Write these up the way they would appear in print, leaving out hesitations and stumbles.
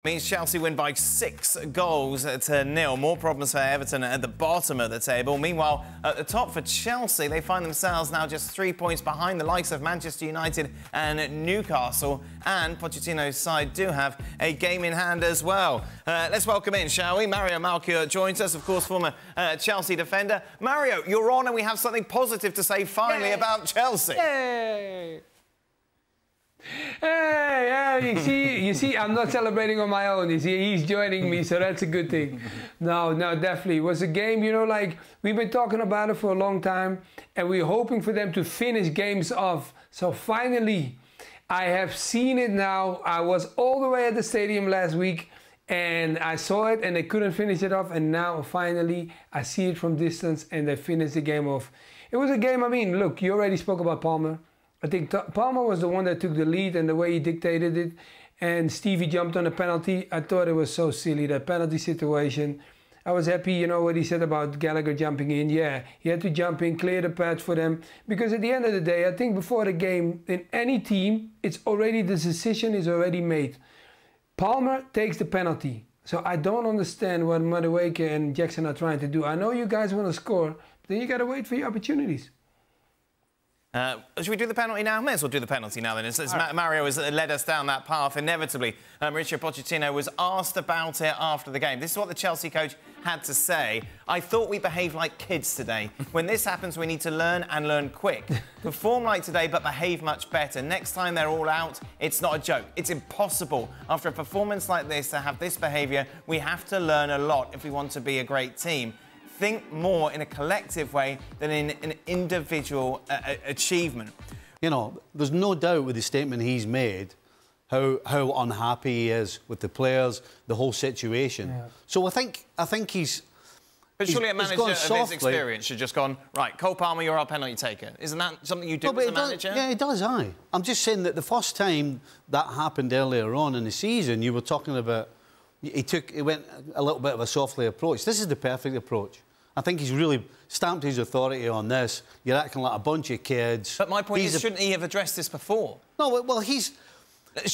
Means Chelsea win by 6 goals to nil. More problems for Everton at the bottom of the table. Meanwhile, at the top for Chelsea, they find themselves now just 3 points behind the likes of Manchester United and Newcastle. And Pochettino's side do have a game in hand as well. Let's welcome in, shall we? Mario Melchiot joins us, of course, former Chelsea defender. Mario, you're on and we have something positive to say finally about Chelsea. Yay! Hey, you see, I'm not celebrating on my own. You see, he's joining me, so that's a good thing. No, definitely. It was a game, you know, like, we've been talking about it for a long time, and we're hoping for them to finish games off. So finally, I have seen it now. I was all the way at the stadium last week, and I saw it, and they couldn't finish it off, and now, finally, I see it from distance, and they finished the game off. It was a game, I mean, look, you already spoke about Palmer. I think Palmer was the one that took the lead and the way he dictated it. And Stevie jumped on a penalty. I thought it was so silly, that penalty situation. I was happy, you know, what he said about Gallagher jumping in. Yeah, he had to jump in, clear the path for them. Because at the end of the day, I think before the game, in any team, the decision is already made. Palmer takes the penalty. So I don't understand what Madueke and Jackson are trying to do. I know you guys want to score, but then you got to wait for your opportunities. Should we do the penalty now? May as well do the penalty now then. As Mario has led us down that path inevitably. Mauricio Pochettino was asked about it after the game. This is what the Chelsea coach had to say. I thought we behaved like kids today. When this happens, we need to learn and learn quick. Perform like today, but behave much better. Next time they're all out, it's not a joke. It's impossible. After a performance like this, to have this behaviour, we have to learn a lot if we want to be a great team. Think more in a collective way than in an individual achievement. You know, there's no doubt with the statement he's made how unhappy he is with the players, the whole situation. Yeah. So I think he's... But surely a manager of his experience should just gone, right, Cole Palmer, you're our penalty taker. Isn't that something you do as a manager? Yeah, he does, aye. I'm just saying that the first time that happened earlier on in the season, you were talking about... He went a little bit of a softly approach. This is the perfect approach. I think he's really stamped his authority on this. You're acting like a bunch of kids. But my point is, shouldn't he have addressed this before? No, well,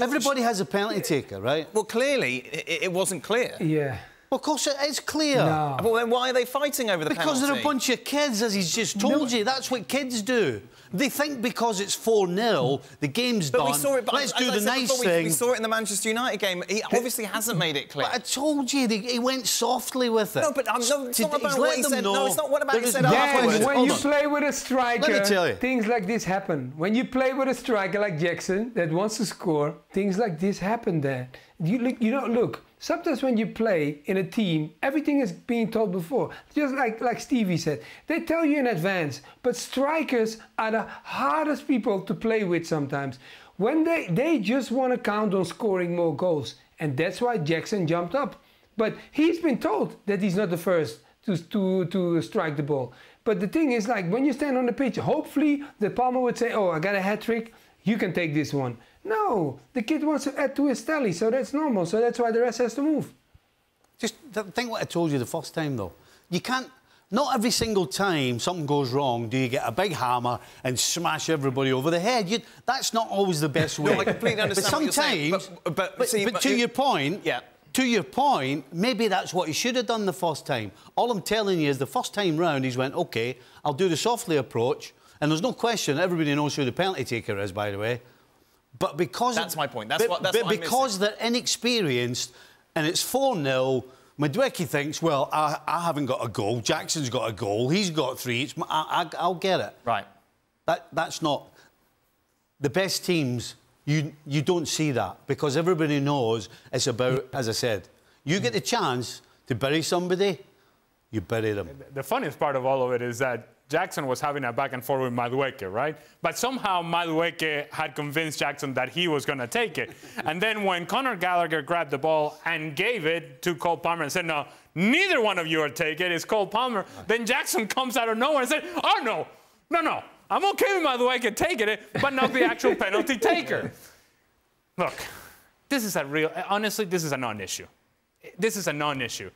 everybody has a penalty taker, right? Well, clearly, it wasn't clear. Yeah. Well, of course it is clear. No. Well, then why are they fighting over the penalty? Because they're a bunch of kids, as he's just told you. That's what kids do. They think because it's 4-0, the game's done. We saw it, but let's do the nice thing. We saw it in the Manchester United game. He obviously hasn't made it clear. But I told you, he went softly with it. No, but it's not about what he said. No, it's not what about he said afterwards. afterwards. When you play with a striker, let me tell you, things like this happen. When you play with a striker like Jackson that wants to score, things like this happen there. You don't look. Sometimes when you play in a team, everything is being told before. Just like Stevie said, they tell you in advance. But strikers are the hardest people to play with sometimes. When they just want to count on scoring more goals. And that's why Jackson jumped up. But he's been told that he's not the first to strike the ball. But the thing is, like, when you stand on the pitch, hopefully the Palmer would say, oh, I got a hat-trick, you can take this one. No, the kid wants to add to his tally, so that's normal. So that's why the rest has to move. Just think what I told you the first time, though. You can't... Not every single time something goes wrong do you get a big hammer and smash everybody over the head. That's not always the best way. No, I completely understand what you're saying. But to your point... Yeah. To your point, maybe that's what he should have done the first time. All I'm telling you is the first time round, he's went, OK, I'll do the softly approach. And there's no question, everybody knows who the penalty taker is, by the way. But because... That's my point. That's what because they're inexperienced and it's 4-0, Madueke thinks, well, I haven't got a goal. Jackson's got a goal. He's got 3. I'll get it. Right. That's not... The best teams... You don't see that because everybody knows it's about, as I said, you get the chance to bury somebody, you bury them. The funniest part of all of it is that Jackson was having a back and forth with Madueke, right? But somehow Madueke had convinced Jackson that he was going to take it. And then when Conor Gallagher grabbed the ball and gave it to Cole Palmer and said, no, neither one of you are taking it, it's Cole Palmer, then Jackson comes out of nowhere and said, oh, no. I'm OK with Madueke taking it, but not the actual penalty taker. Look, this is honestly, this is a non-issue. This is a non-issue.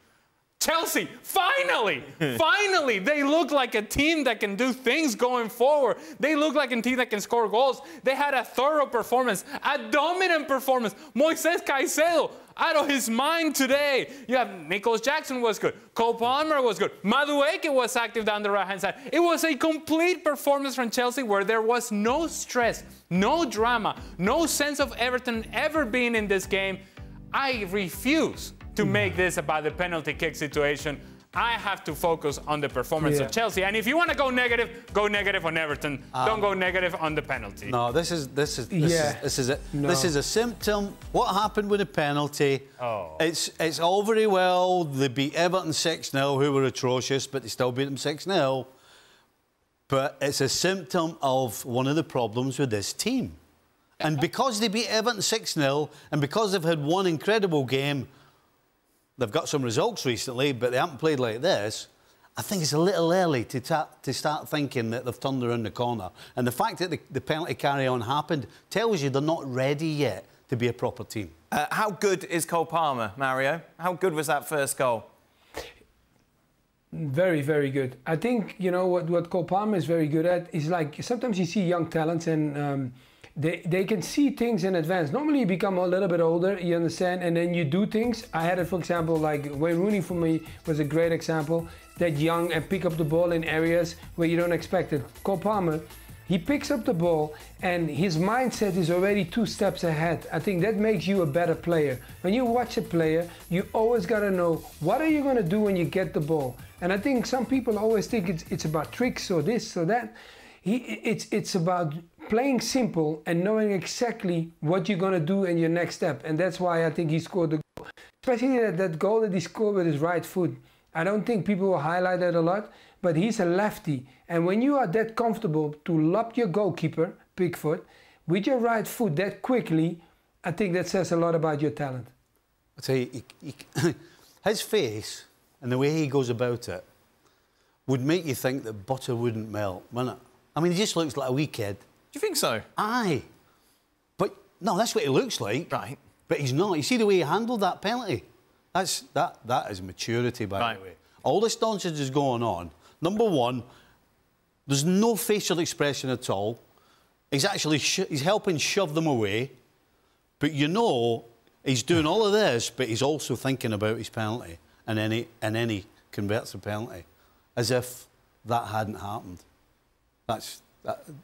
Chelsea, finally, finally, they look like a team that can do things going forward. They look like a team that can score goals. They had a thorough performance, a dominant performance. Moises Caicedo, out of his mind today. You have Nicholas Jackson was good. Cole Palmer was good. Madueke was active down the right-hand side. It was a complete performance from Chelsea where there was no stress, no drama, no sense of Everton ever being in this game. I refuse to make this about the penalty kick situation. I have to focus on the performance of Chelsea. And if you want to go negative on Everton. Don't go negative on the penalty. No, this is a symptom. What happened with the penalty? It's all very well. They beat Everton 6-0, who were atrocious, but they still beat them 6-0. But it's a symptom of one of the problems with this team. And because they beat Everton 6-0, and because they've had one incredible game, they've got some results recently, but they haven't played like this. I think it's a little early to start thinking that they've turned around the corner. And the fact that the penalty carry-on happened tells you they're not ready yet to be a proper team. How good is Cole Palmer, Mario? How good was that first goal? Very, very good. I think, you know, what Cole Palmer is very good at is, like, sometimes you see young talents and they can see things in advance. Normally you become a little bit older, you understand, and then you do things. I had it, for example, like Wayne Rooney for me was a great example. That young and pick up the ball in areas where you don't expect it. Cole Palmer, he picks up the ball and his mindset is already 2 steps ahead. I think that makes you a better player. When you watch a player, you always got to know, what are you going to do when you get the ball? And I think some people always think it's about tricks or this or that. It's about playing simple and knowing exactly what you're going to do in your next step. And that's why I think he scored the goal. Especially that goal that he scored with his right foot. I don't think people will highlight that a lot, but he's a lefty. And when you are that comfortable to lob your goalkeeper, Pickford, with your right foot that quickly, I think that says a lot about your talent. I tell you, his face and the way he goes about it would make you think that butter wouldn't melt, wouldn't it? I mean, he just looks like a wee kid. Do you think so? Aye. But, no, that's what he looks like. Right. But he's not. You see the way he handled that penalty? That is maturity, by the way. All this nonsense is going on. Number one, there's no facial expression at all. He's actually he's helping shove them away. But you know, he's doing all of this, but he's also thinking about his penalty. And then he converts the penalty. As if that hadn't happened.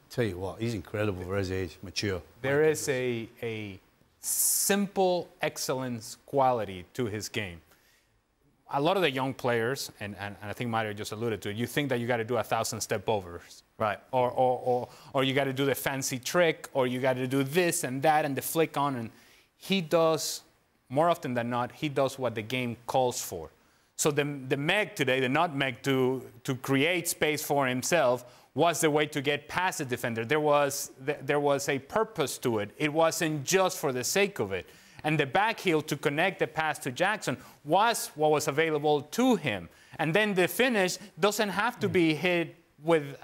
Tell you what, he's incredible for his age, mature. There is a simple excellence quality to his game. A lot of the young players, and I think Mario just alluded to it, you think that you got to do 1,000 step overs. Right. Or you got to do the fancy trick, or you got to do this and that and the flick on. And he does, more often than not, he does what the game calls for. So the Meg today, the nutmeg to create space for himself, was the way to get past the defender. There was a purpose to it. It wasn't just for the sake of it. And the back heel to connect the pass to Jackson was what was available to him. And then the finish doesn't have to be hit with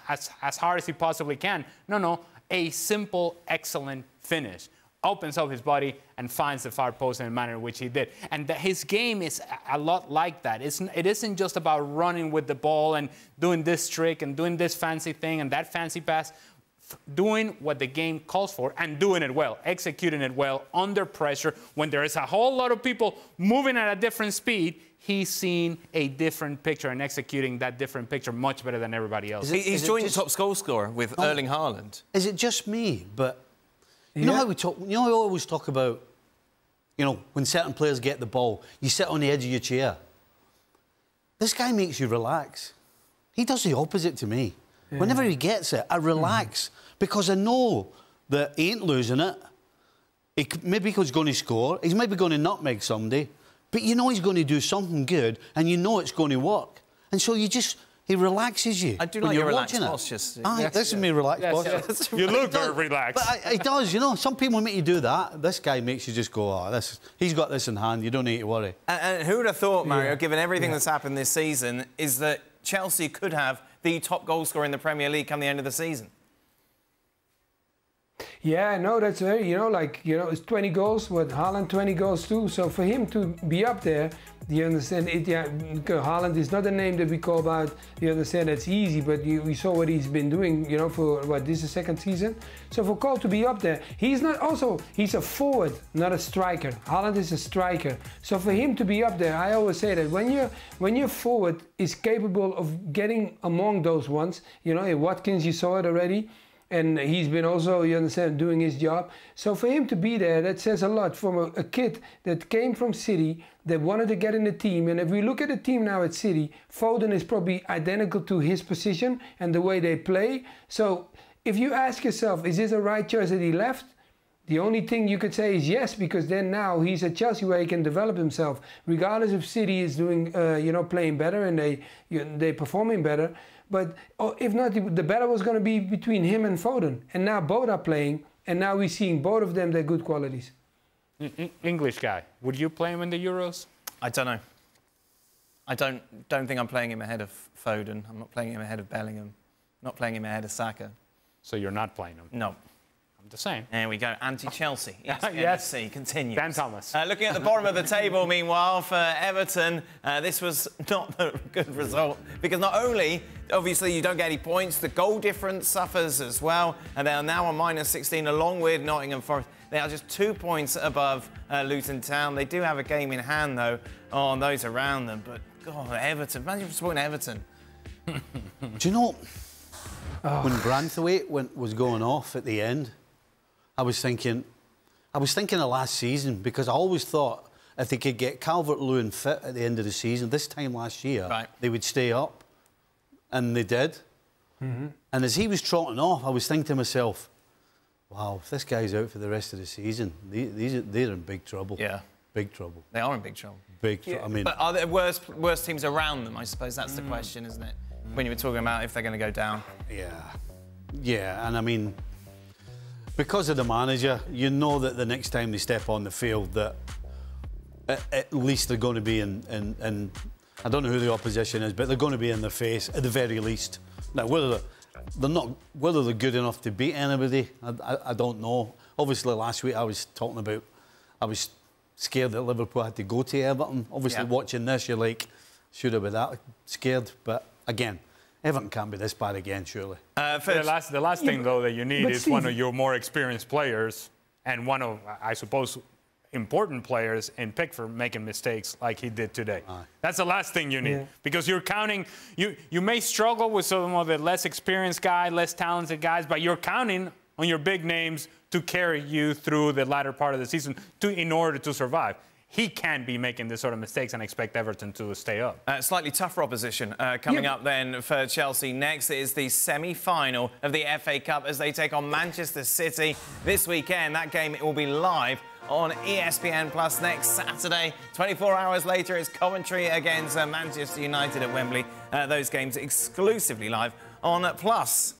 as hard as he possibly can. No, a simple, excellent finish. Opens up his body and finds the far post in the manner in which he did. And his game is a lot like that. It isn't just about running with the ball and doing this trick and doing this fancy thing and that fancy pass. Doing what the game calls for and doing it well, executing it well under pressure. When there is a whole lot of people moving at a different speed, he's seeing a different picture and executing that different picture much better than everybody else. He's joint top goal scorer with Erling Haaland. Is it just me? But you know how we talk. You know, we always talk about, you know, when certain players get the ball, you sit on the edge of your chair. This guy makes you relax. He does the opposite to me. Yeah. Whenever he gets it, I relax because I know that he ain't losing it. Maybe he's going to score. He's maybe going to nutmeg somebody. But you know he's going to do something good and you know it's going to work. And so you just... He relaxes you. I do like your relaxed posture. This is me relaxed posture. Yes. You look very relaxed. But he does, you know. Some people make you do that. This guy makes you just go, oh, he's got this in hand. You don't need to worry. And who would have thought, Mario, given everything that's happened this season, is that Chelsea could have the top goal scorer in the Premier League come the end of the season? Yeah, no, that's very, it's 20 goals, Haaland 20 goals too. So for him to be up there, you understand, Haaland is not a name that we call out, you understand, that's easy, but we saw what he's been doing, for this is the second season. So for Cole to be up there, he's a forward, not a striker. Haaland is a striker. So for him to be up there, I always say that when your forward is capable of getting among those ones, Watkins, you saw it already, and he's been also, you understand, doing his job. So for him to be there, that says a lot from a kid that came from City, that wanted to get in the team. And if we look at the team now at City, Foden is probably identical to his position and the way they play. So if you ask yourself, is this a right choice that he left? The only thing you could say is yes, because then now he's at Chelsea where he can develop himself. Regardless if City is doing, playing better and they performing better. But if not, the battle was going to be between him and Foden. And now both are playing, and now we're seeing both of them their good qualities. English guy, would you play him in the Euros? I don't know. I don't think I'm playing him ahead of Foden. I'm not playing him ahead of Bellingham. I'm not playing him ahead of Saka. So you're not playing him? No. I'm the same. There we go. Anti-Chelsea. ESPN Yes. FC continues. Dan Thomas. Looking at the bottom of the table, meanwhile, for Everton, this was not a good result because not only, obviously, you don't get any points, the goal difference suffers as well, and they are now on -16 along with Nottingham Forest. They are just 2 points above Luton Town. They do have a game in hand, though, on those around them. But, God, Everton. Imagine supporting Everton. Do you know, when Branthwaite was going off at the end, I was thinking of last season, because I always thought if they could get Calvert-Lewin fit at the end of the season, this time last year, they would stay up. And they did. Mm-hmm. And as he was trotting off, I was thinking to myself, wow, if this guy's out for the rest of the season, they're in big trouble. Yeah. Big trouble. They are in big trouble. Big trouble. I mean, but are there worse teams around them? I suppose that's the question, isn't it? When you were talking about if they're going to go down. Yeah. Yeah, and I mean, because of the manager, you know that the next time they step on the field, that at least they're going to be in I don't know who the opposition is, but they're going to be in their face at the very least. Now, whether they're good enough to beat anybody, I don't know. Obviously, last week I was talking about I was scared that Liverpool had to go to Everton. Obviously, watching this, you're like, should have been that scared. But again, Everton can't be this bad again, surely. The last thing, though, that you need is one of your more experienced players and one of, I suppose, important players in Pickford making mistakes like he did today. That's the last thing you need, because you're counting. You may struggle with some of the less experienced guys, less talented guys, but you're counting on your big names to carry you through the latter part of the season in order to survive. He can't be making this sort of mistakes and expect Everton to stay up. Slightly tougher opposition coming up then for Chelsea. Next is the semi-final of the FA Cup as they take on Manchester City this weekend. That game will be live on ESPN Plus next Saturday. 24 hours later, it's Coventry against Manchester United at Wembley. Those games exclusively live on Plus.